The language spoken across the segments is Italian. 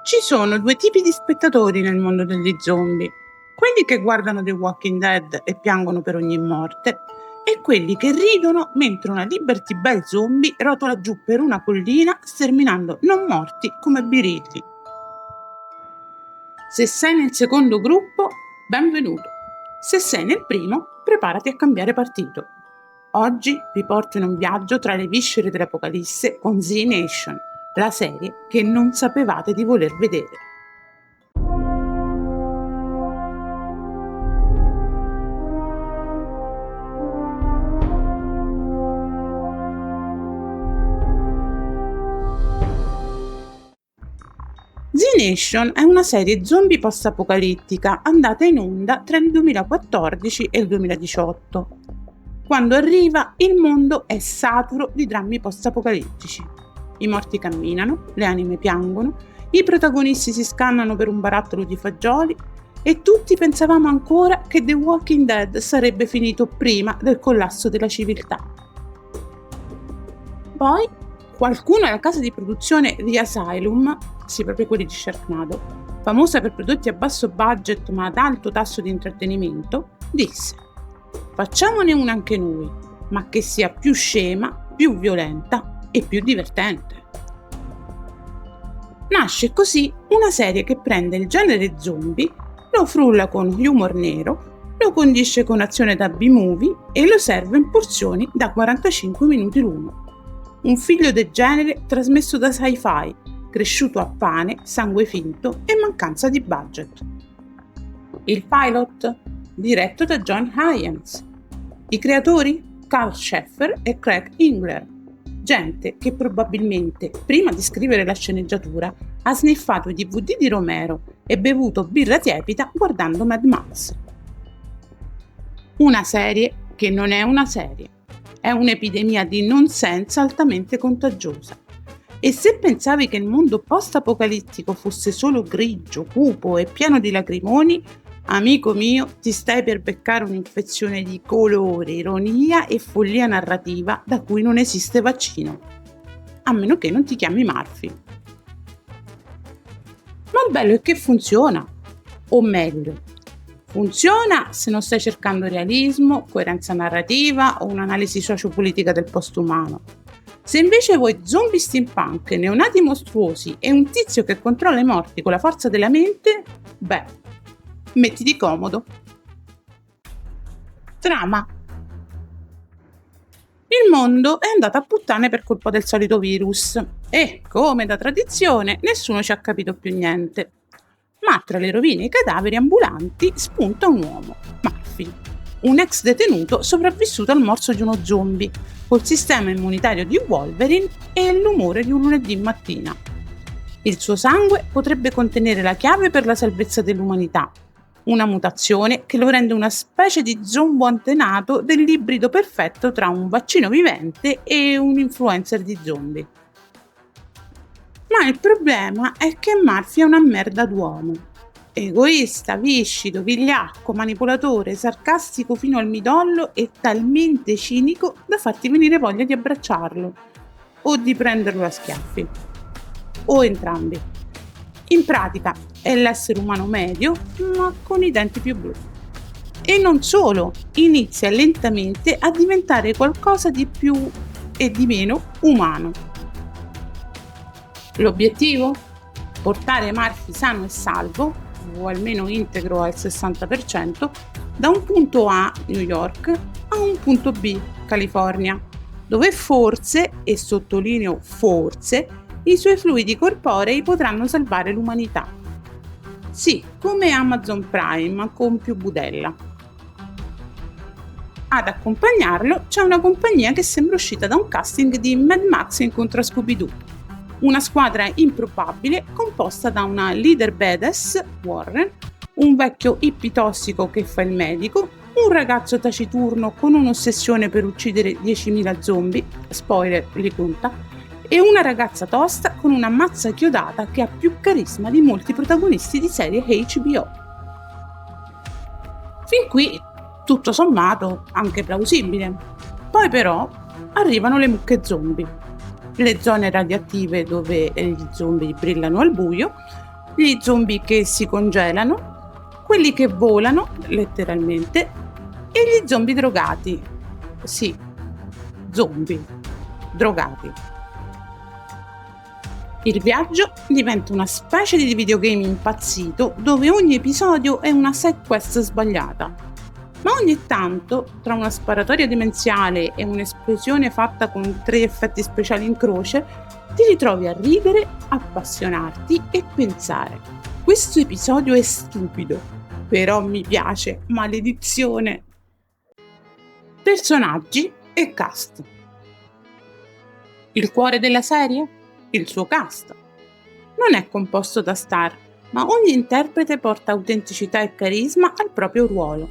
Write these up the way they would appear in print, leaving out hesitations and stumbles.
Ci sono due tipi di spettatori nel mondo degli zombie: quelli che guardano The Walking Dead e piangono per ogni morte, e quelli che ridono mentre una Liberty Bell zombie rotola giù per una collina sterminando non morti come birilli. Se sei nel secondo gruppo, benvenuto. Se sei nel primo, preparati a cambiare partito. Oggi vi porto in un viaggio tra le viscere dell'Apocalisse con Z Nation, la serie che non sapevate di voler vedere. Z Nation è una serie zombie post-apocalittica andata in onda tra il 2014 e il 2018. Quando arriva, il mondo è saturo di drammi post-apocalittici. I morti camminano, le anime piangono, i protagonisti si scannano per un barattolo di fagioli e tutti pensavamo ancora che The Walking Dead sarebbe finito prima del collasso della civiltà. Poi qualcuno alla casa di produzione The Asylum, sì, proprio quelli di Sharknado, famosa per prodotti a basso budget ma ad alto tasso di intrattenimento, disse: facciamone una anche noi, ma che sia più scema, più violenta e più divertente. Nasce così una serie che prende il genere zombie, lo frulla con humor nero, lo condisce con azione da B-movie e lo serve in porzioni da 45 minuti l'uno. Un figlio del genere trasmesso da sci-fi, cresciuto a pane, sangue finto e mancanza di budget. Il pilot, diretto da John Hyams. I creatori? Carl Scheffer e Craig Ingler. Gente che probabilmente, prima di scrivere la sceneggiatura, ha sniffato i DVD di Romero e bevuto birra tiepida guardando Mad Max. Una serie che non è una serie. È un'epidemia di nonsense altamente contagiosa. E se pensavi che il mondo post-apocalittico fosse solo grigio, cupo e pieno di lacrimoni, amico mio, ti stai per beccare un'infezione di colore, ironia e follia narrativa da cui non esiste vaccino. A meno che non ti chiami Murphy. Ma il bello è che funziona. O meglio, funziona se non stai cercando realismo, coerenza narrativa o un'analisi sociopolitica del postumano. Se invece vuoi zombie steampunk, neonati mostruosi e un tizio che controlla i morti con la forza della mente, beh, mettiti comodo. Trama. Il mondo è andato a puttane per colpa del solito virus e, come da tradizione, nessuno ci ha capito più niente. Ma tra le rovine e i cadaveri ambulanti spunta un uomo, Murphy, un ex detenuto sopravvissuto al morso di uno zombie, col sistema immunitario di Wolverine e l'umore di un lunedì mattina. Il suo sangue potrebbe contenere la chiave per la salvezza dell'umanità, una mutazione che lo rende una specie di zombo antenato dell'ibrido perfetto tra un vaccino vivente e un influencer di zombie. Ma il problema è che Murphy è una merda d'uomo. Egoista, viscido, vigliacco, manipolatore, sarcastico fino al midollo e talmente cinico da farti venire voglia di abbracciarlo o di prenderlo a schiaffi. O entrambi. In pratica è l'essere umano medio, ma con i denti più blu. E non solo, inizia lentamente a diventare qualcosa di più e di meno umano. L'obiettivo? Portare Murphy sano e salvo, o almeno integro al 60%, da un punto A, New York, a un punto B, California, dove forse, e sottolineo forse, i suoi fluidi corporei potranno salvare l'umanità. Sì, come Amazon Prime, con più budella. Ad accompagnarlo c'è una compagnia che sembra uscita da un casting di Mad Max incontra Scooby-Doo. Una squadra improbabile composta da una leader badass, Warren, un vecchio hippie tossico che fa il medico, un ragazzo taciturno con un'ossessione per uccidere 10.000 zombie, spoiler, li conta, e una ragazza tosta con una mazza chiodata che ha più carisma di molti protagonisti di serie HBO. Fin qui, tutto sommato, anche plausibile. Poi però arrivano le mucche zombie. Le zone radioattive dove gli zombie brillano al buio, gli zombie che si congelano, quelli che volano, letteralmente, e gli zombie drogati. Sì, zombie drogati. Il viaggio diventa una specie di videogame impazzito dove ogni episodio è una side quest sbagliata. Ma ogni tanto, tra una sparatoria demenziale e un'esplosione fatta con 3 effetti speciali in croce, ti ritrovi a ridere, appassionarti e pensare: questo episodio è stupido, però mi piace, maledizione! Personaggi e cast. Il cuore della serie? Il suo cast. Non è composto da star, ma ogni interprete porta autenticità e carisma al proprio ruolo,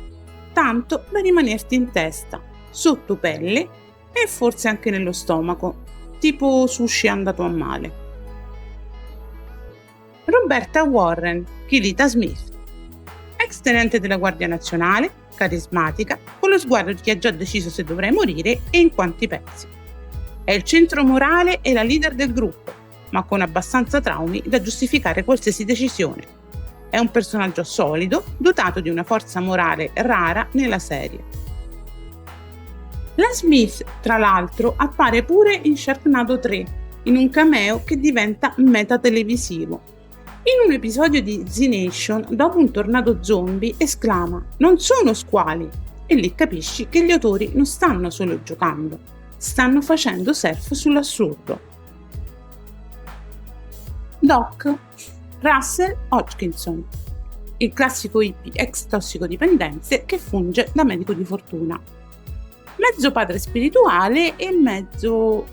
tanto da rimanerti in testa, sotto pelle e forse anche nello stomaco, tipo sushi andato a male. Roberta Warren, Kilita Smith, ex tenente della Guardia Nazionale, carismatica, con lo sguardo di chi ha già deciso se dovrai morire e in quanti pezzi. È il centro morale e la leader del gruppo, ma con abbastanza traumi da giustificare qualsiasi decisione. È un personaggio solido, dotato di una forza morale rara nella serie. La Smith, tra l'altro, appare pure in Sharknado 3, in un cameo che diventa metatelevisivo. In un episodio di Z Nation, dopo un tornado zombie, esclama: "Non sono squali!" E lì capisci che gli autori non stanno solo giocando, stanno facendo surf sull'assurdo. Doc Russell Hodgkinson, il classico hippie ex tossicodipendenze che funge da medico di fortuna. Mezzo padre spirituale e mezzo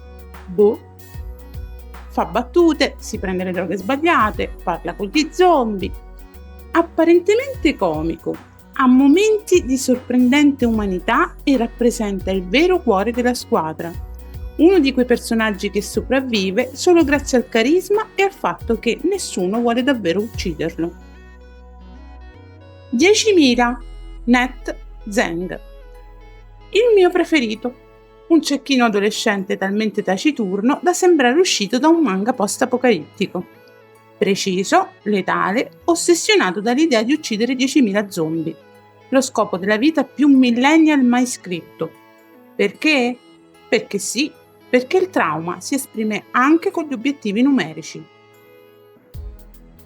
fa battute, si prende le droghe sbagliate, parla con gli zombie. Apparentemente comico, ha momenti di sorprendente umanità e rappresenta il vero cuore della squadra. Uno di quei personaggi che sopravvive solo grazie al carisma e al fatto che nessuno vuole davvero ucciderlo. 10.000 Net Zeng. Il mio preferito. Un cecchino adolescente talmente taciturno da sembrare uscito da un manga post-apocalittico. Preciso, letale, ossessionato dall'idea di uccidere 10.000 zombie. Lo scopo della vita più millennial mai scritto. Perché? Perché sì, perché il trauma si esprime anche con gli obiettivi numerici.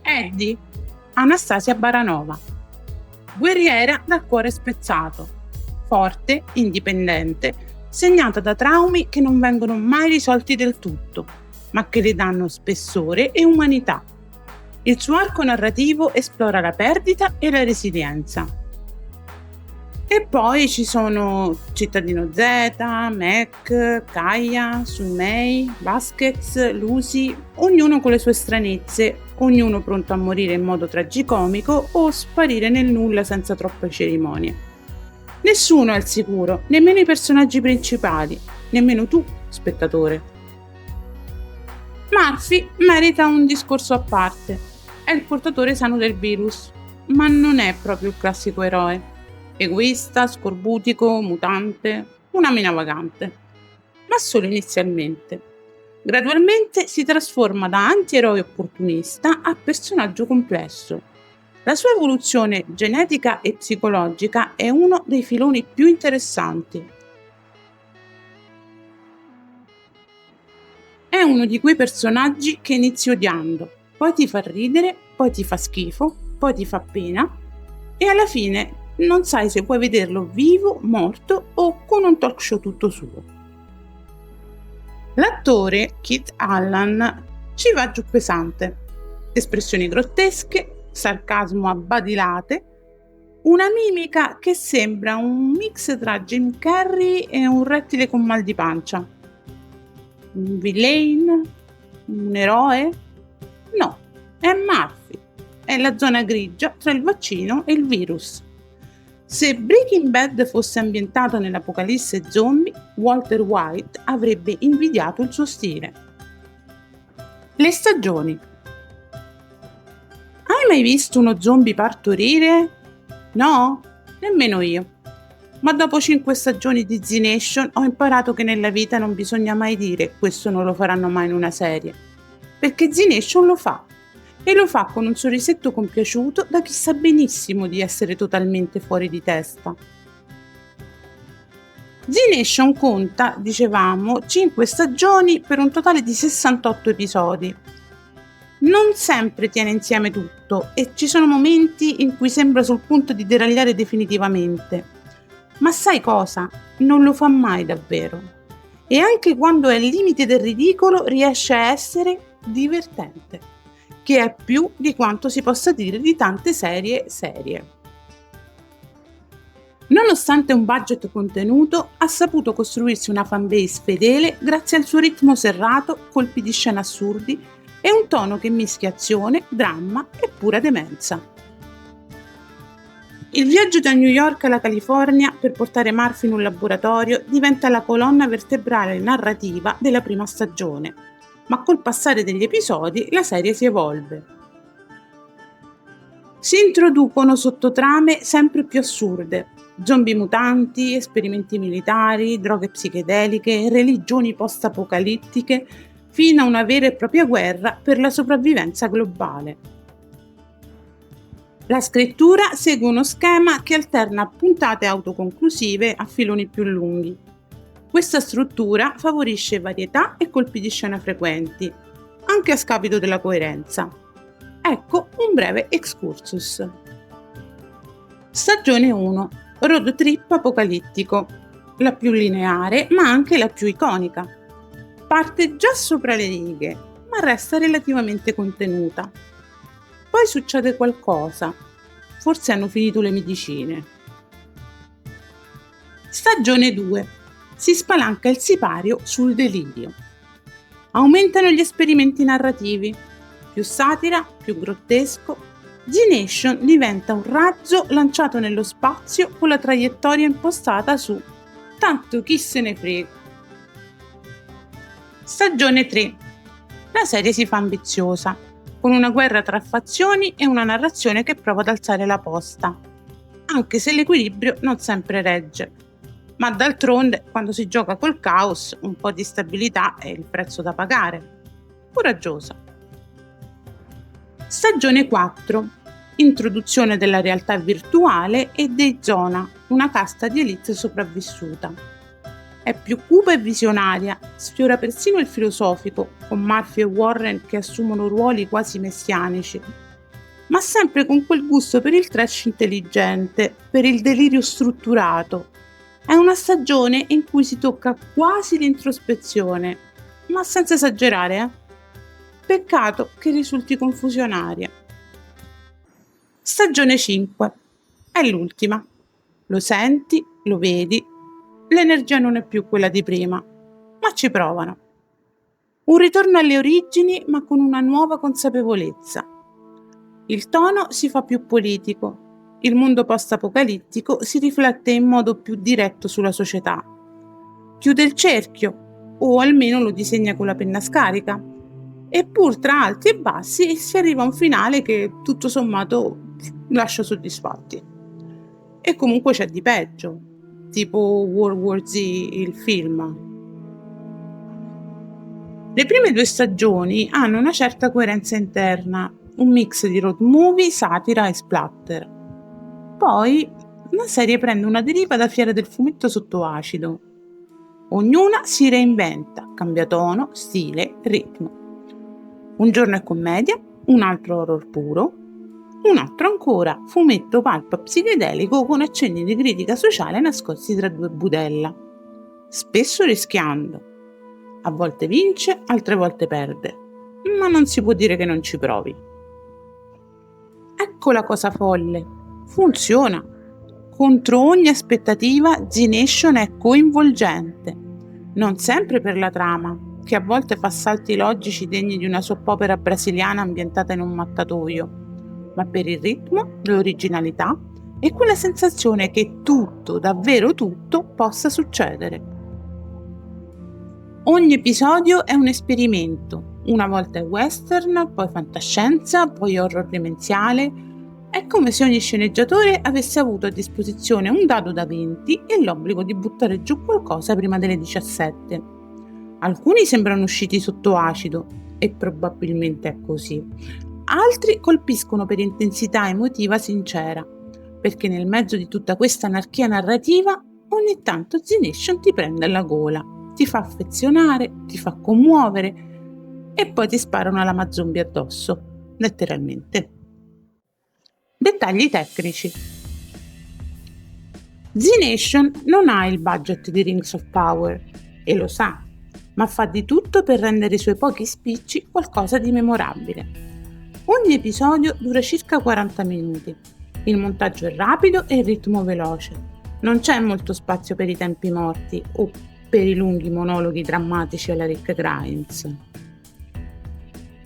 Eddie, Anastasia Baranova. Guerriera dal cuore spezzato. Forte, indipendente, segnata da traumi che non vengono mai risolti del tutto, ma che le danno spessore e umanità. Il suo arco narrativo esplora la perdita e la resilienza. E poi ci sono Cittadino Z, Mac, Kaya, Sunmei, Vasquez, Lucy, ognuno con le sue stranezze, ognuno pronto a morire in modo tragicomico o sparire nel nulla senza troppe cerimonie. Nessuno è al sicuro, nemmeno i personaggi principali, nemmeno tu, spettatore. Murphy merita un discorso a parte. È il portatore sano del virus, ma non è proprio il classico eroe. Egoista, scorbutico, mutante, una mina vagante. Ma solo inizialmente. Gradualmente si trasforma da antieroe opportunista a personaggio complesso. La sua evoluzione genetica e psicologica è uno dei filoni più interessanti. È uno di quei personaggi che inizi odiando, poi ti fa ridere, poi ti fa schifo, poi ti fa pena e alla fine non sai se puoi vederlo vivo, morto o con un talk show tutto suo. L'attore Kit Allen ci va giù pesante. Espressioni grottesche, sarcasmo a badilate, una mimica che sembra un mix tra Jim Carrey e un rettile con mal di pancia. Un villain? Un eroe? No, è Murphy. È la zona grigia tra il vaccino e il virus. Se Breaking Bad fosse ambientato nell'apocalisse zombie, Walter White avrebbe invidiato il suo stile. Le stagioni. Hai mai visto uno zombie partorire? No? Nemmeno io. Ma dopo 5 stagioni di Z Nation ho imparato che nella vita non bisogna mai dire questo non lo faranno mai in una serie. Perché Z Nation lo fa. e lo fa con un sorrisetto compiaciuto da chi sa benissimo di essere totalmente fuori di testa. Z-Nation conta, dicevamo, 5 stagioni per un totale di 68 episodi. Non sempre tiene insieme tutto e ci sono momenti in cui sembra sul punto di deragliare definitivamente. Ma sai cosa? Non lo fa mai davvero. E anche quando è al limite del ridicolo riesce a essere divertente, che è più di quanto si possa dire di tante serie serie. Nonostante un budget contenuto, ha saputo costruirsi una fanbase fedele grazie al suo ritmo serrato, colpi di scena assurdi e un tono che mischia azione, dramma e pura demenza. Il viaggio da New York alla California per portare Murphy in un laboratorio diventa la colonna vertebrale narrativa della prima stagione, ma col passare degli episodi la serie si evolve. Si introducono sottotrame sempre più assurde: zombie mutanti, esperimenti militari, droghe psichedeliche, religioni post-apocalittiche, fino a una vera e propria guerra per la sopravvivenza globale. La scrittura segue uno schema che alterna puntate autoconclusive a filoni più lunghi. Questa struttura favorisce varietà e colpi di scena frequenti, anche a scapito della coerenza. Ecco un breve excursus. Stagione 1. Road trip apocalittico, la più lineare ma anche la più iconica. Parte già sopra le righe, ma resta relativamente contenuta. Poi succede qualcosa, forse hanno finito le medicine. Stagione 2. Si spalanca il sipario sul delirio. Aumentano gli esperimenti narrativi, più satira, più grottesco. Z-Nation diventa un razzo lanciato nello spazio con la traiettoria impostata su tanto chi se ne frega. Stagione 3. La serie si fa ambiziosa, con una guerra tra fazioni e una narrazione che prova ad alzare la posta, anche se l'equilibrio non sempre regge. Ma d'altronde, quando si gioca col caos, un po' di stabilità è il prezzo da pagare. Coraggiosa. Stagione 4. Introduzione della realtà virtuale e dei Zona, una casta di elite sopravvissuta. È più cupa e visionaria, sfiora persino il filosofico, con Murphy e Warren che assumono ruoli quasi messianici, ma sempre con quel gusto per il trash intelligente, per il delirio strutturato. È una stagione in cui si tocca quasi l'introspezione, ma senza esagerare, Peccato che risulti confusionaria. Stagione 5. È l'ultima. Lo senti, lo vedi, l'energia non è più quella di prima, ma ci provano. Un ritorno alle origini, ma con una nuova consapevolezza. Il tono si fa più politico, il mondo post-apocalittico si riflette in modo più diretto sulla società. Chiude il cerchio, o almeno lo disegna con la penna scarica, e pur tra alti e bassi si arriva a un finale che tutto sommato lascia soddisfatti. E comunque c'è di peggio, tipo World War Z, il film. Le prime 2 stagioni hanno una certa coerenza interna, un mix di road movie, satira e splatter. Poi la serie prende una deriva da fiera del fumetto sotto acido. Ognuna si reinventa, cambia tono, stile, ritmo. Un giorno è commedia, un altro horror puro, un altro ancora fumetto pulp psichedelico con accenni di critica sociale nascosti tra 2 budella, spesso rischiando. A volte vince, altre volte perde, ma non si può dire che non ci provi. Ecco la cosa folle, funziona. Contro ogni aspettativa Z-Nation è coinvolgente, non sempre per la trama, che a volte fa salti logici degni di una soap opera brasiliana ambientata in un mattatoio, ma per il ritmo, l'originalità e quella sensazione che tutto, davvero tutto, possa succedere. Ogni episodio è un esperimento, una volta è western, poi fantascienza, poi horror demenziale. È come se ogni sceneggiatore avesse avuto a disposizione un dado da 20 e l'obbligo di buttare giù qualcosa prima delle 17. Alcuni sembrano usciti sotto acido, e probabilmente è così. altri colpiscono per intensità emotiva sincera, perché nel mezzo di tutta questa anarchia narrativa ogni tanto Z-Nation ti prende alla gola, ti fa affezionare, ti fa commuovere e poi ti spara una lama zombie addosso, letteralmente. Dettagli tecnici. Z-Nation non ha il budget di Rings of Power e lo sa, ma fa di tutto per rendere i suoi pochi spicci qualcosa di memorabile. Ogni episodio dura circa 40 minuti. Il montaggio è rapido e il ritmo veloce. Non c'è molto spazio per i tempi morti o per i lunghi monologhi drammatici alla Rick Grimes.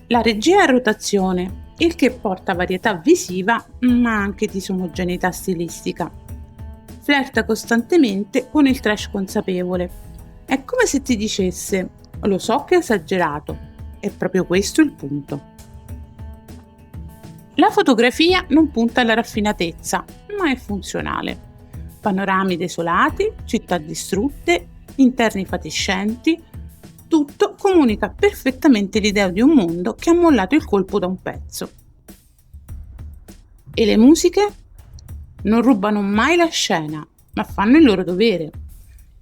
La regia è a rotazione, il che porta varietà visiva ma anche disomogeneità stilistica. Flirta costantemente con il trash consapevole. È come se ti dicesse: lo so che è esagerato, è proprio questo il punto. La fotografia non punta alla raffinatezza, ma è funzionale. Panorami desolati, città distrutte, interni fatiscenti, tutto comunica perfettamente l'idea di un mondo che ha mollato il colpo da un pezzo. E le musiche? Non rubano mai la scena, ma fanno il loro dovere.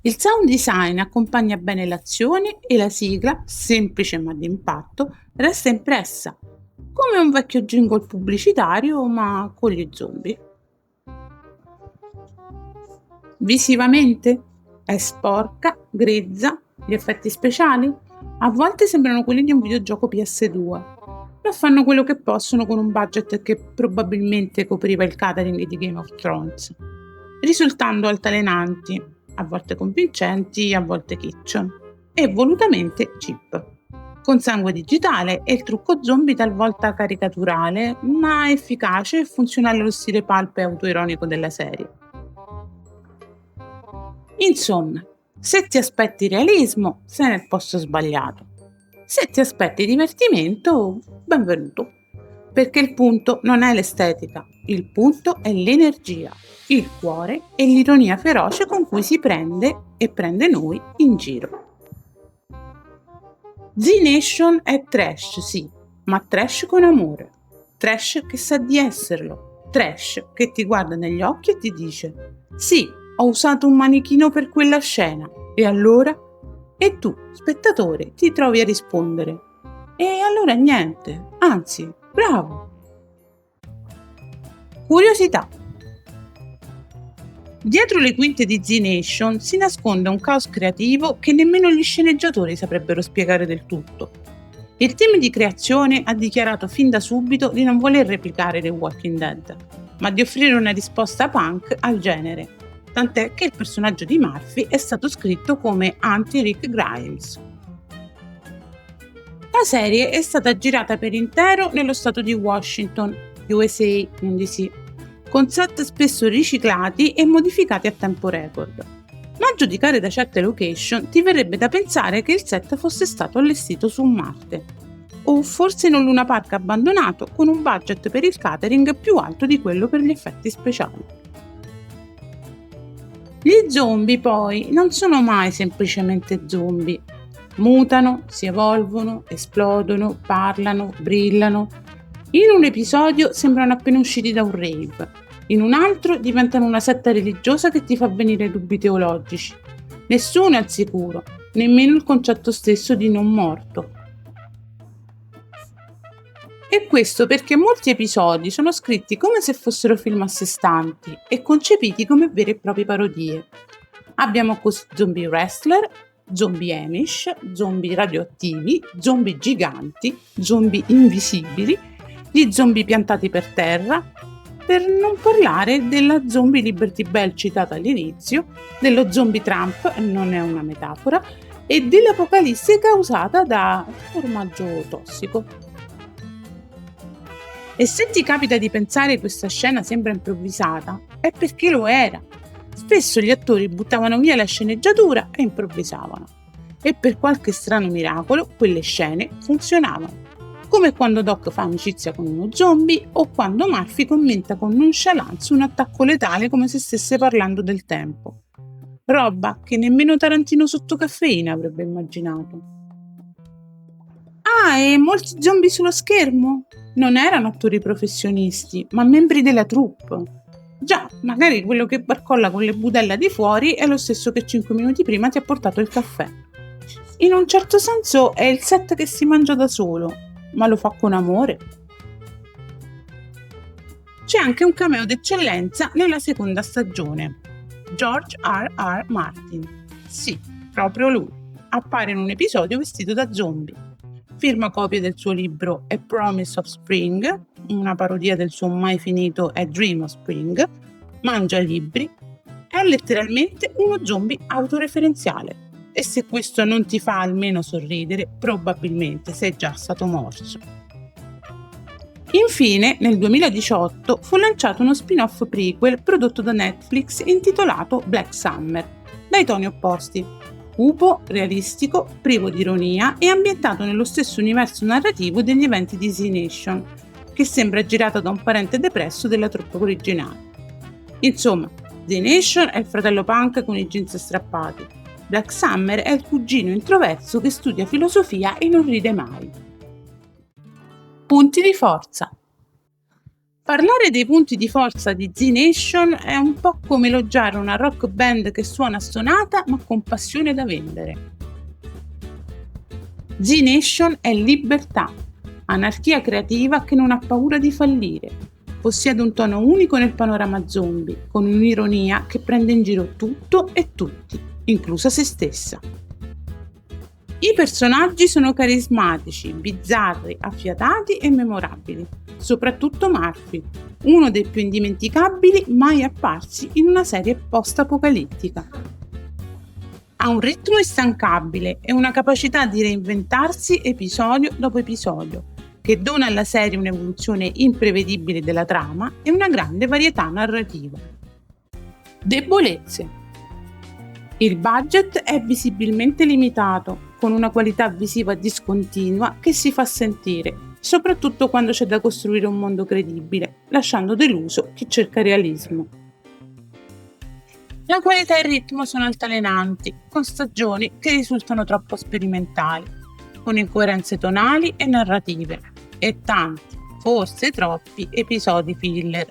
Il sound design accompagna bene l'azione e la sigla, semplice ma d'impatto, resta impressa, come un vecchio jingle pubblicitario ma con gli zombie. Visivamente è sporca, grezza, gli effetti speciali a volte sembrano quelli di un videogioco PS2, ma fanno quello che possono con un budget che probabilmente copriva il catering di Game of Thrones, risultando altalenanti, a volte convincenti, a volte kitsch, e volutamente cheap, con sangue digitale e il trucco zombie talvolta caricaturale, ma efficace e funzionale allo stile pulp e autoironico della serie. Insomma, se ti aspetti realismo, sei nel posto sbagliato. Se ti aspetti divertimento, benvenuto. Perché il punto non è l'estetica, il punto è l'energia, il cuore e l'ironia feroce con cui si prende e prende noi in giro. Z-Nation è trash, sì, ma trash con amore. Trash che sa di esserlo. Trash che ti guarda negli occhi e ti dice: sì, ho usato un manichino per quella scena. E allora? E tu, spettatore, ti trovi a rispondere: e allora niente, anzi, bravo. Curiosità. Dietro le quinte di Z-Nation si nasconde un caos creativo che nemmeno gli sceneggiatori saprebbero spiegare del tutto. Il team di creazione ha dichiarato fin da subito di non voler replicare The Walking Dead, ma di offrire una risposta punk al genere, tant'è che il personaggio di Murphy è stato scritto come anti-Rick Grimes. La serie è stata girata per intero nello stato di Washington, USA, non DC, con set spesso riciclati e modificati a tempo record. Ma a giudicare da certe location ti verrebbe da pensare che il set fosse stato allestito su Marte, o forse in un Luna Park abbandonato con un budget per il catering più alto di quello per gli effetti speciali. Gli zombie poi non sono mai semplicemente zombie. Mutano, si evolvono, esplodono, parlano, brillano. In un episodio sembrano appena usciti da un rave, in un altro diventano una setta religiosa che ti fa venire dubbi teologici. Nessuno è al sicuro, nemmeno il concetto stesso di non morto. E questo perché molti episodi sono scritti come se fossero film a sé stanti e concepiti come vere e proprie parodie. Abbiamo così zombie wrestler, zombie Amish, zombie radioattivi, zombie giganti, zombie invisibili, gli zombie piantati per terra, per non parlare della zombie Liberty Bell citata all'inizio, dello zombie Trump, non è una metafora, e dell'apocalisse causata da formaggio tossico. E se ti capita di pensare che questa scena sembra improvvisata, è perché lo era. Spesso gli attori buttavano via la sceneggiatura e improvvisavano. E per qualche strano miracolo, quelle scene funzionavano. Come quando Doc fa amicizia con uno zombie o quando Murphy commenta con nonchalance un attacco letale come se stesse parlando del tempo. Roba che nemmeno Tarantino sotto caffeina avrebbe immaginato. Ah, e molti zombie sullo schermo? Non erano attori professionisti, ma membri della troupe. Già, magari quello che barcolla con le budella di fuori è lo stesso che 5 minuti prima ti ha portato il caffè. In un certo senso è il set che si mangia da solo, ma lo fa con amore. C'è anche un cameo d'eccellenza nella seconda stagione. George R.R. Martin. Sì, proprio lui. Appare in un episodio vestito da zombie. Firma copie del suo libro A Promise of Spring, una parodia del suo mai finito A Dream of Spring, mangia libri, è letteralmente uno zombie autoreferenziale. E se questo non ti fa almeno sorridere, probabilmente sei già stato morso. Infine, nel 2018 fu lanciato uno spin-off prequel prodotto da Netflix intitolato Black Summer, dai toni opposti. Cupo, realistico, privo di ironia e ambientato nello stesso universo narrativo degli eventi di Z Nation, che sembra girato da un parente depresso della troupe originale. Insomma, Z Nation è il fratello punk con i jeans strappati. Black Summer è il cugino introverso che studia filosofia e non ride mai. Punti di forza. Parlare dei punti di forza di Z Nation è un po' come elogiare una rock band che suona stonata ma con passione da vendere. Z Nation è libertà, anarchia creativa che non ha paura di fallire, possiede un tono unico nel panorama zombie, con un'ironia che prende in giro tutto e tutti, inclusa se stessa. I personaggi sono carismatici, bizzarri, affiatati e memorabili, soprattutto Murphy, uno dei più indimenticabili mai apparsi in una serie post-apocalittica. Ha un ritmo instancabile e una capacità di reinventarsi episodio dopo episodio, che dona alla serie un'evoluzione imprevedibile della trama e una grande varietà narrativa. Debolezze. Il budget è visibilmente limitato, con una qualità visiva discontinua che si fa sentire, soprattutto quando c'è da costruire un mondo credibile, lasciando deluso chi cerca realismo. La qualità e il ritmo sono altalenanti, con stagioni che risultano troppo sperimentali, con incoerenze tonali e narrative, e tanti, forse troppi, episodi filler.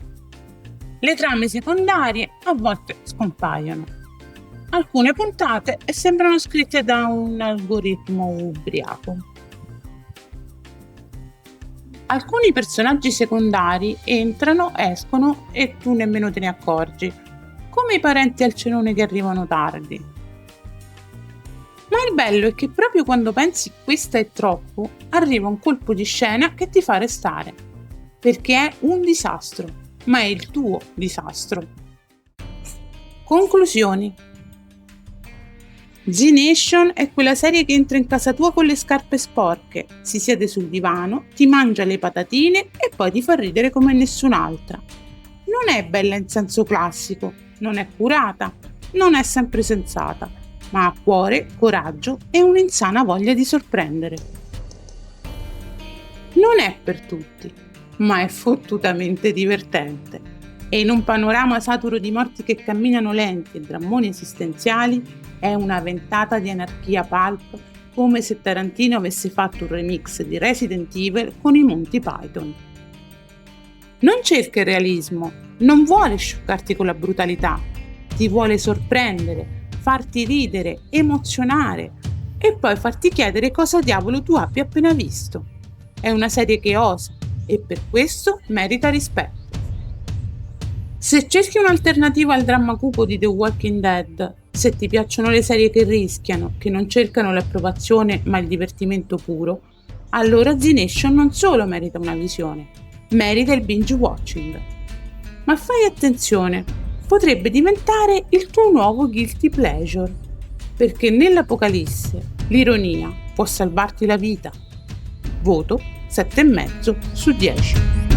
Le trame secondarie a volte scompaiono. Alcune puntate sembrano scritte da un algoritmo ubriaco. Alcuni personaggi secondari entrano, escono e tu nemmeno te ne accorgi, come i parenti al cenone che arrivano tardi. Ma il bello è che proprio quando pensi questa è troppo, arriva un colpo di scena che ti fa restare, perché è un disastro, ma è il tuo disastro. Conclusioni. Z Nation è quella serie che entra in casa tua con le scarpe sporche, si siede sul divano, ti mangia le patatine e poi ti fa ridere come nessun'altra. Non è bella in senso classico, non è curata, non è sempre sensata, ma ha cuore, coraggio e un'insana voglia di sorprendere. Non è per tutti, ma è fottutamente divertente. E in un panorama saturo di morti che camminano lenti e drammoni esistenziali, è una ventata di anarchia pulp, come se Tarantino avesse fatto un remix di Resident Evil con i Monty Python. Non cerca il realismo, non vuole scioccarti con la brutalità, ti vuole sorprendere, farti ridere, emozionare e poi farti chiedere cosa diavolo tu abbia appena visto. È una serie che osa e per questo merita rispetto. Se cerchi un'alternativa al dramma cupo di The Walking Dead, se ti piacciono le serie che rischiano, che non cercano l'approvazione ma il divertimento puro, allora Z Nation non solo merita una visione, merita il binge watching. Ma fai attenzione, potrebbe diventare il tuo nuovo guilty pleasure, perché nell'apocalisse l'ironia può salvarti la vita. Voto 7,5 su 10.